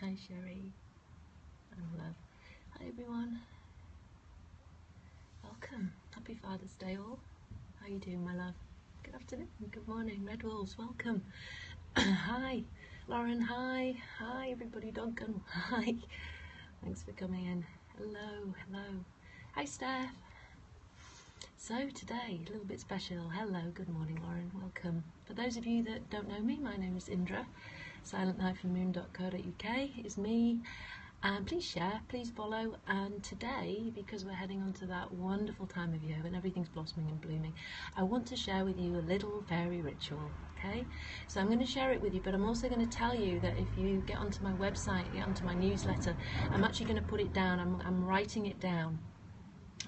Hi Sherry. I'm Love. Hi everyone. Welcome. Happy Father's Day all. How are you doing, my love? Good afternoon. Good morning. Red Wolves, welcome. Hi. Lauren, hi. Hi everybody. Duncan, hi. Thanks for coming in. Hello, hello. Hi Steph. So today, a little bit special. Hello, good morning Lauren, welcome. For those of you that don't know me, my name is Indra. silent-moon.co.uk is me. And please share, please follow. And today, because we're heading on to that wonderful time of year when everything's blossoming and blooming, I want to share with you a little fairy ritual. Okay, so I'm going to share it with you, but I'm also going to tell you that if you get onto my website, get onto my newsletter, I'm actually going to put it down. I'm writing it down.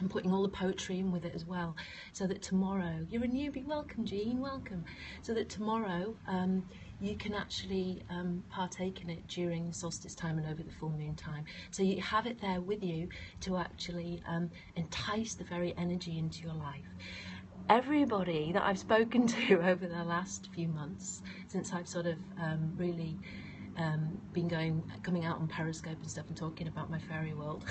I'm putting all the poetry in with it as well, so that tomorrow, you're a newbie, welcome Jean, welcome, so that tomorrow you can actually partake in it during solstice time and over the full moon time. So you have it there with you to actually entice the very energy into your life. Everybody that I've spoken to over the last few months, since I've sort of really been coming out on Periscope and stuff and talking about my fairy world,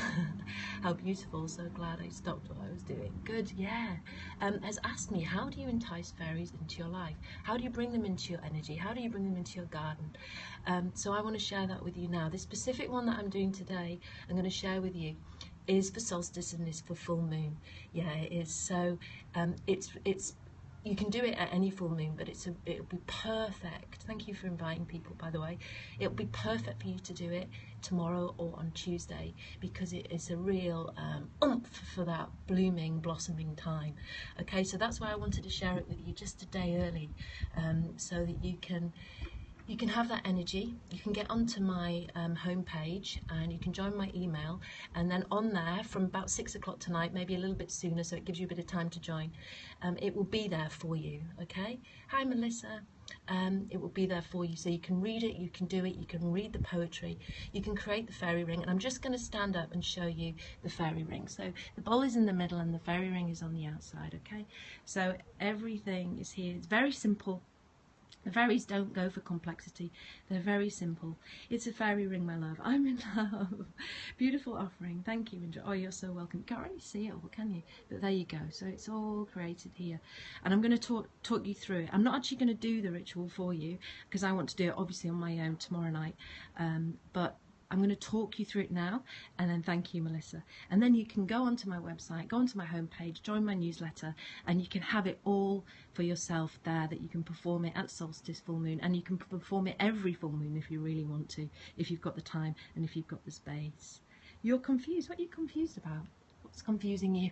how beautiful, so glad I stopped what I was doing. Good, yeah. Has asked me, how do you entice fairies into your life? How do you bring them into your energy? How do you bring them into your garden? So I want to share that with you now. This specific one that I'm doing today, I'm going to share with you, is for solstice and is for full moon. Yeah, it is. So it's you can do it at any full moon, but it'll be perfect. Thank you for inviting people, by the way. It'll be perfect for you to do it tomorrow or on Tuesday, because it is a real oomph for that blooming, blossoming time. Okay, so that's why I wanted to share it with you just a day early, so that you can have that energy. You can get onto my homepage and you can join my email, and then on there from about 6 o'clock tonight, maybe a little bit sooner, so it gives you a bit of time to join, it will be there for you. Okay, hi Melissa. It will be there for you, so you can read it, you can do it, you can read the poetry, you can create the fairy ring. And I'm just going to stand up and show you the fairy ring. So the bowl is in the middle and the fairy ring is on the outside. Okay, so everything is here. It's very simple. The fairies don't go for complexity. They're very simple. It's a fairy ring, my love. I'm in love. Beautiful offering. Thank you, Indra. Oh, you're so welcome. You can't really see it all, can you? But there you go. So it's all created here. And I'm going to talk you through it. I'm not actually going to do the ritual for you, because I want to do it obviously on my own tomorrow night. But I'm going to talk you through it now, and then thank you, Melissa. And then you can go onto my website, go onto my homepage, join my newsletter, and you can have it all for yourself there, that you can perform it at solstice, full moon, and you can perform it every full moon if you really want to, if you've got the time and if you've got the space. You're confused. What are you confused about? What's confusing you?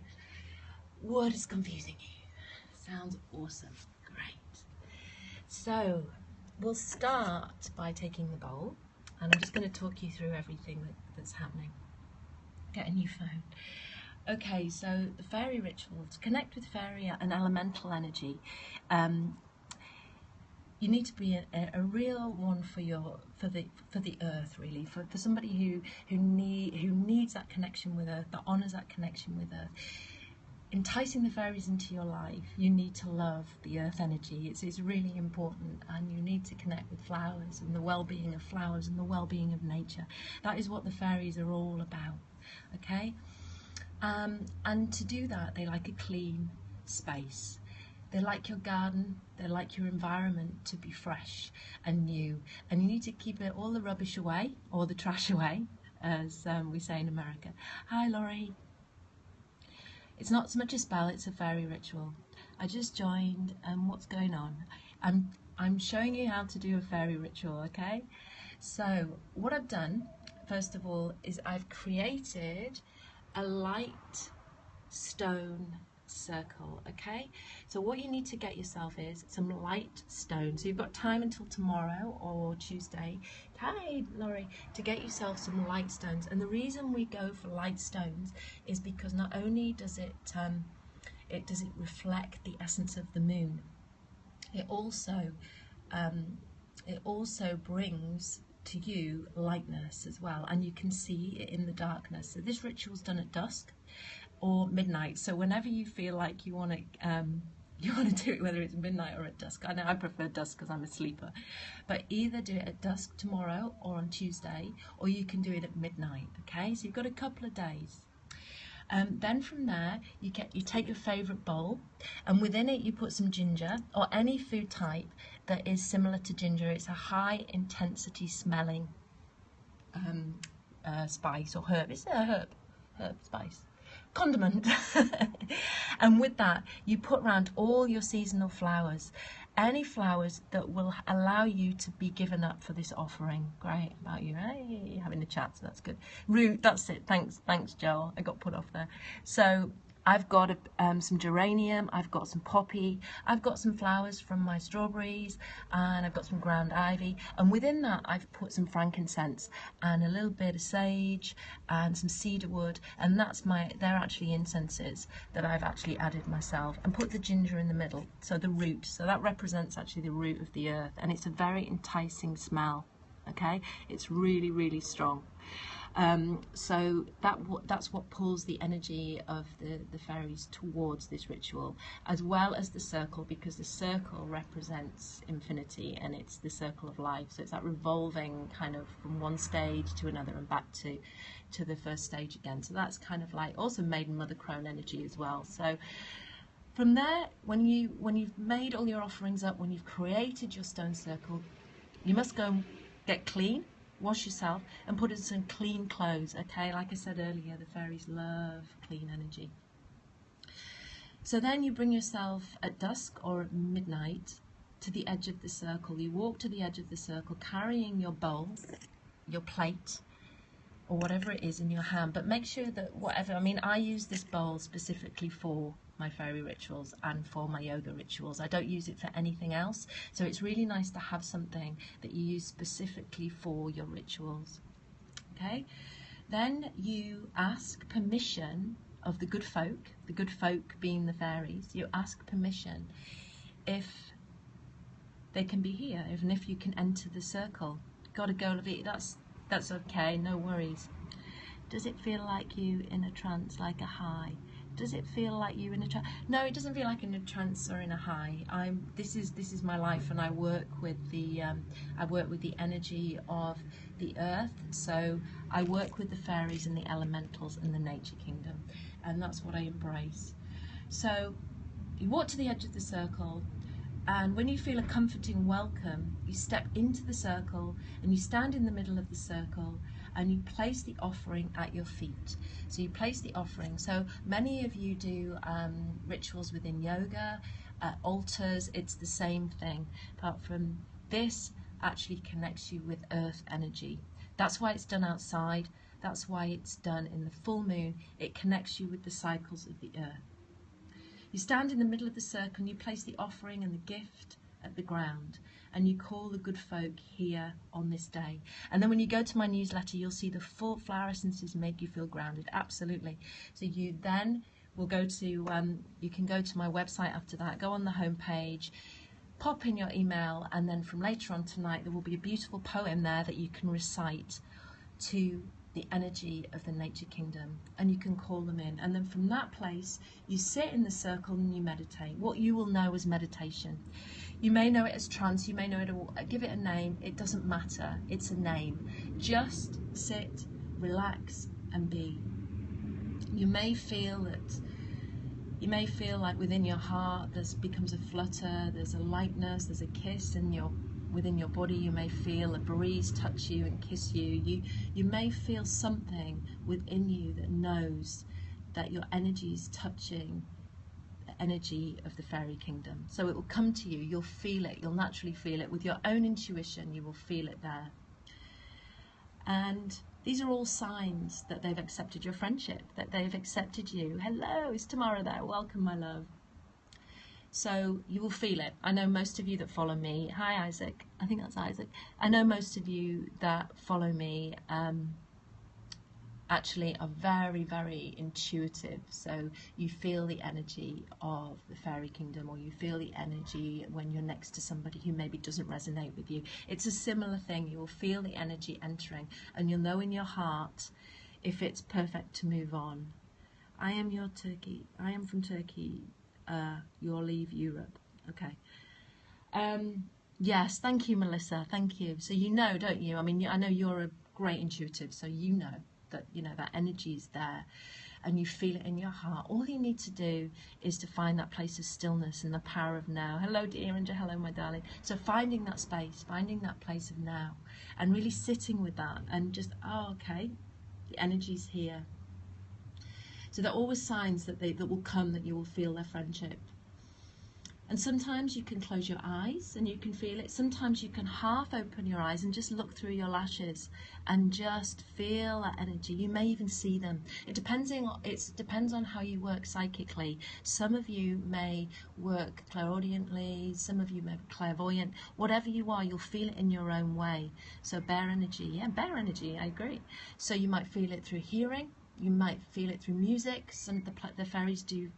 What is confusing you? Sounds awesome. Great. So we'll start by taking the bowl. And I'm just going to talk you through everything that's happening. Get a new phone. Okay, so the fairy ritual, to connect with fairy and elemental energy, you need to be a real one for the earth, really, for somebody who needs that connection with earth, that honours that connection with earth. Enticing the fairies into your life, you need to love the earth energy. It's really important, and you need to connect with flowers and the well-being of flowers and the well-being of nature. That is what the fairies are all about. Okay, and to do that, they like a clean space. They like your garden, they like your environment to be fresh and new, and you need to keep all the rubbish away, or the trash away, as we say in America. Hi Laurie. It's not so much a spell, it's a fairy ritual. I just joined, what's going on? I'm showing you how to do a fairy ritual, okay? So what I've done, first of all, is I've created a light stone circle, okay? So what you need to get yourself is some light stone. So you've got time until tomorrow or Tuesday, hi Laurie, to get yourself some light stones. And the reason we go for light stones is because not only does it reflect the essence of the moon, it also brings to you lightness as well, and you can see it in the darkness. So this ritual's done at dusk or midnight, so whenever you feel like you want to You want to do it whether it's midnight or at dusk. I know I prefer dusk because I'm a sleeper. But either do it at dusk tomorrow or on Tuesday, or you can do it at midnight, okay? So you've got a couple of days. Then from there, you take your favourite bowl, and within it you put some ginger, or any food type that is similar to ginger. It's a high intensity smelling spice or herb. It's a herb spice. Condiment. And with that you put around all your seasonal flowers, any flowers that will allow you to be given up for this offering. Great about you, hey, having a chat, so that's good. Root, that's it. Thanks Joel, I got put off there. So I've got some geranium, I've got some poppy, I've got some flowers from my strawberries, and I've got some ground ivy, and within that I've put some frankincense and a little bit of sage and some cedar wood, and they're actually incenses that I've actually added myself, and put the ginger in the middle, so the root, so that represents actually the root of the earth, and it's a very enticing smell, okay? It's really, really strong. So that's what pulls the energy of the fairies towards this ritual, as well as the circle, because the circle represents infinity, and it's the circle of life. So it's that revolving kind of from one stage to another and back to the first stage again. So that's kind of like also maiden mother crone energy as well. So from there, when you've made all your offerings up, when you've created your stone circle, you must go and get clean. Wash yourself and put in some clean clothes, okay? Like I said earlier, the fairies love clean energy. So then you bring yourself at dusk or at midnight to the edge of the circle. You walk to the edge of the circle carrying your bowl, your plate, or whatever it is in your hand, but make sure that whatever, I mean, I use this bowl specifically for my fairy rituals and for my yoga rituals. I don't use it for anything else, so it's really nice to have something that you use specifically for your rituals, okay? Then you ask permission of the good folk being the fairies. You ask permission if they can be here, even if you can enter the circle. Gotta go, Levi, that's okay, no worries. Does it feel like you in a trance, like a high? Does it feel like you in a trance? No, it doesn't feel like in a trance or in a high. This is my life, and I work with the energy of the earth. So I work with the fairies and the elementals and the nature kingdom, and that's what I embrace. So you walk to the edge of the circle, and when you feel a comforting welcome, you step into the circle and you stand in the middle of the circle, and you place the offering at your feet. So you place the offering. So many of you do rituals within yoga, altars. It's the same thing, apart from this actually connects you with earth energy. That's why it's done outside. That's why it's done in the full moon. It connects you with the cycles of the earth. You stand in the middle of the circle and you place the offering and the gift at the ground, and you call the good folk here on this day. And then when you go to my newsletter, you'll see the full flower essences make you feel grounded. Absolutely. So you then will go to, you can go to my website after that, go on the home page, pop in your email, and then from later on tonight there will be a beautiful poem there that you can recite to the energy of the nature kingdom, and you can call them in, and then from that place you sit in the circle and you meditate. What you will know as meditation. You may know it as trance, you may know it, give it a name, it doesn't matter, it's a name. Just sit, relax and be. You may feel like within your heart there becomes a flutter, there's a lightness, there's a kiss, and within your body you may feel a breeze touch you and kiss you. You may feel something within you that knows that your energy is touching the energy of the fairy kingdom. So it will come to you, you'll feel it, you'll naturally feel it. With your own intuition you will feel it there. And these are all signs that they've accepted your friendship, that they've accepted you. Hello, it's Tamara there, welcome my love. So you will feel it. I know most of you that follow me, hi Isaac, I think that's Isaac. I know most of you that follow me actually are very, very intuitive. So you feel the energy of the fairy kingdom, or you feel the energy when you're next to somebody who maybe doesn't resonate with you. It's a similar thing. You will feel the energy entering, and you'll know in your heart if it's perfect to move on. I am your Turkey. I am from Turkey. you'll leave Europe. Okay. Yes, thank you, Melissa. Thank you. So you know, don't you? I mean, I know you're a great intuitive, so you know that, you know, that energy is there and you feel it in your heart. All you need to do is to find that place of stillness and the power of now. Hello, dear Inja. Hello, my darling. So finding that space, finding that place of now, and really sitting with that and just, oh, okay, the energy's here. So there are always signs that will come, that you will feel their friendship. And sometimes you can close your eyes and you can feel it. Sometimes you can half open your eyes and just look through your lashes and just feel that energy. You may even see them. It depends on how you work psychically. Some of you may work clairaudiently, some of you may be clairvoyant. Whatever you are, you'll feel it in your own way. So bear energy, yeah, bear energy, I agree. So you might feel it through hearing, you might feel it through music. Some of the fairies do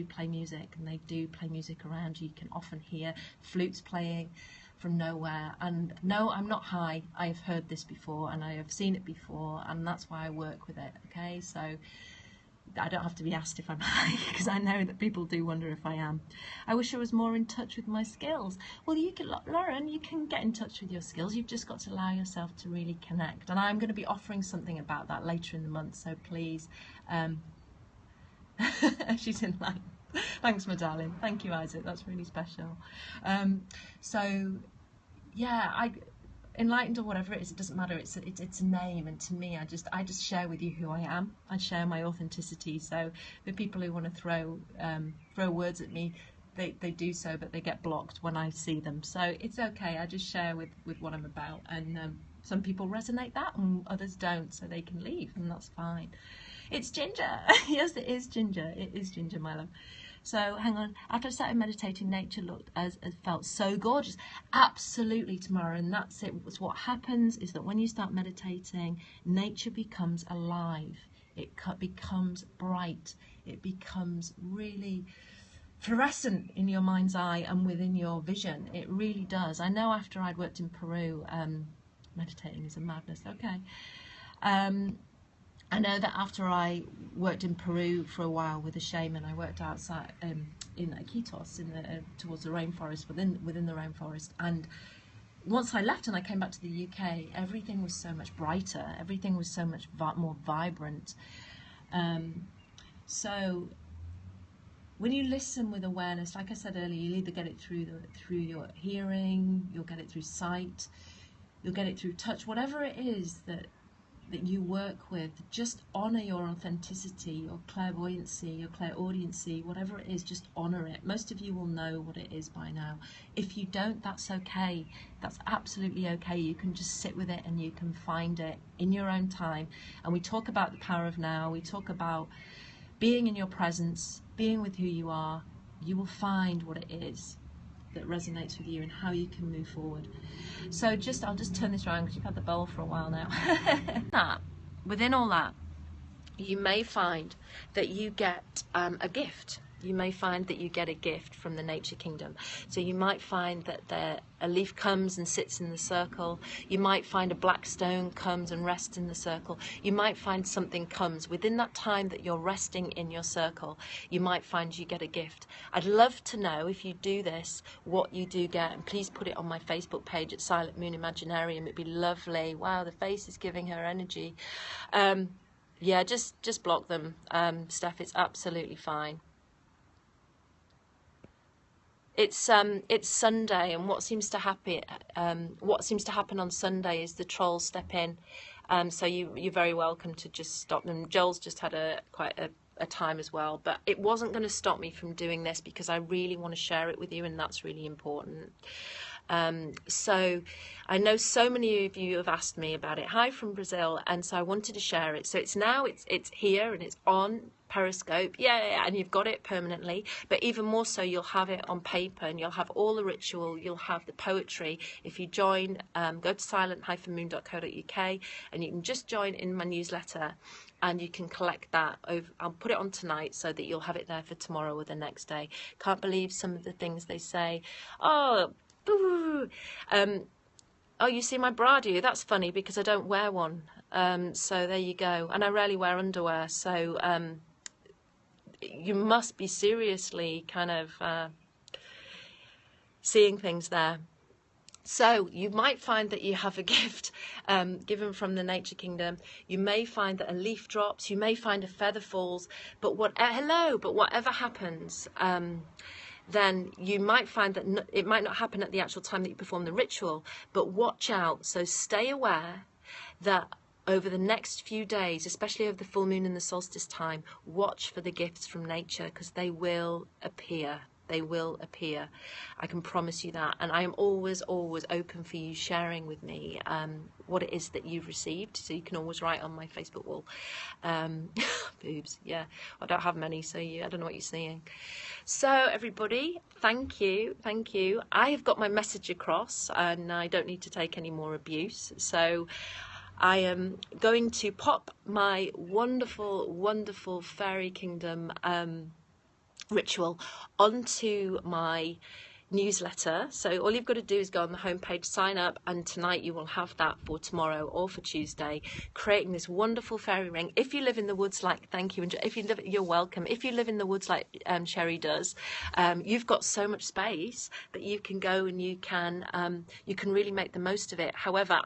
play music, and they do play music around you. You can often hear flutes playing from nowhere. And no, I'm not high. I have heard this before and I have seen it before, and that's why I work with it. Okay, so I don't have to be asked if I'm high, because I know that people do wonder if I am. I wish I was more in touch with my skills. Well, you can, Lauren, you can get in touch with your skills. You've just got to allow yourself to really connect, and I'm going to be offering something about that later in the month, so please. She's in line. Thanks, my darling. Thank you, Isaac. That's really special. So, yeah, enlightened or whatever it is, it doesn't matter. It's a name, and to me, I just share with you who I am. I share my authenticity. So the people who want to throw words at me, they do so, but they get blocked when I see them. So it's okay. I just share with what I'm about, and some people resonate that, and others don't, so they can leave, and that's fine. It's Ginger. Yes, it is Ginger. It is Ginger, my love. So hang on. After I started meditating, nature looked as felt so gorgeous. Absolutely, Tamara, and that's it. What happens is that when you start meditating, nature becomes alive. It becomes bright. It becomes really fluorescent in your mind's eye and within your vision. It really does. I know after I'd worked in Peru, meditating is a madness. Okay. I know that after I worked in Peru for a while with a shaman, I worked outside in Iquitos, towards the rainforest, within the rainforest. And once I left and I came back to the UK, everything was so much brighter. Everything was so much more vibrant. So when you listen with awareness, like I said earlier, you'll either get it through your hearing, you'll get it through sight, you'll get it through touch, whatever it is that you work with. Just honor your authenticity, your clairvoyancy, your clairaudiency, whatever it is, just honor it. Most of you will know what it is by now. If you don't, that's okay. That's absolutely okay. You can just sit with it and you can find it in your own time. And we talk about the power of now. We talk about being in your presence, being with who you are. You will find what it is that resonates with you and how you can move forward. So I'll just turn this around because you've had the bowl for a while now. Within all that, you may find that you get a gift. You may find that you get a gift from the nature kingdom. So you might find that a leaf comes and sits in the circle. You might find a black stone comes and rests in the circle. You might find something comes within that time that you're resting in your circle. You might find you get a gift. I'd love to know, if you do this, what you do get, and please put it on my Facebook page at Silent Moon Imaginarium. It'd be lovely. Wow, the face is giving her energy. Yeah, just block them, Steph. It's absolutely fine. It's Sunday, and what seems to happen on Sunday is the trolls step in. So you're very welcome to just stop them. Joel's just had quite a time as well, but it wasn't going to stop me from doing this because I really want to share it with you, and that's really important. So I know so many of you have asked me about it. Hi from Brazil, and so I wanted to share it. So it's here and it's on Periscope, yeah, and you've got it permanently, but even more so, you'll have it on paper, and you'll have all the ritual, you'll have the poetry. If you join, go to silent-moon.co.uk, and you can just join in my newsletter, and you can collect that. I'll put it on tonight so that you'll have it there for tomorrow or the next day. Can't believe some of the things they say. Oh, boo. Oh, you see my bra, do you? That's funny because I don't wear one. So there you go. And I rarely wear underwear, so you must be seriously kind of seeing things there. So you might find that you have a gift given from the nature kingdom. You may find that a leaf drops. You may find a feather falls. But whatever happens, then you might find that it might not happen at the actual time that you perform the ritual. But watch out. So stay aware that over the next few days, especially over the full moon and the solstice time, watch for the gifts from nature, because they will appear. They will appear. I can promise you that. And I am always open for you sharing with me what it is that you've received. So you can always write on my Facebook wall. Boobs, yeah. I don't have many, so I don't know what you're seeing. So everybody, thank you. I have got my message across, and I don't need to take any more abuse. So I am going to pop my wonderful fairy kingdom ritual onto my newsletter. So all you've got to do is go on the homepage, sign up, and tonight you will have that for tomorrow or for Tuesday, creating this wonderful fairy ring. If you live in the woods, like, thank you, and if you live, you're welcome. If you live in the woods like Sherry does, you've got so much space that you can go and you can really make the most of it. However,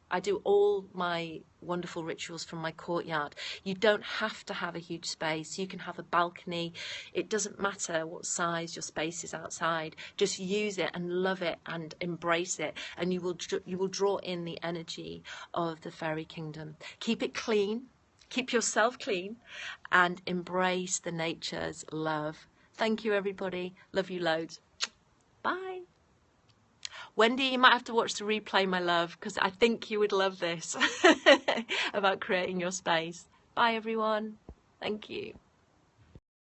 I do all my wonderful rituals from my courtyard. You don't have to have a huge space. You can have a balcony. It doesn't matter what size your space is outside. Just use it and love it and embrace it, and you will draw in the energy of the fairy kingdom. Keep it clean. Keep yourself clean, and embrace the nature's love. Thank you, everybody. Love you loads. Bye. Wendy, you might have to watch the replay, my love, because I think you would love this about creating your space. Bye, everyone. Thank you.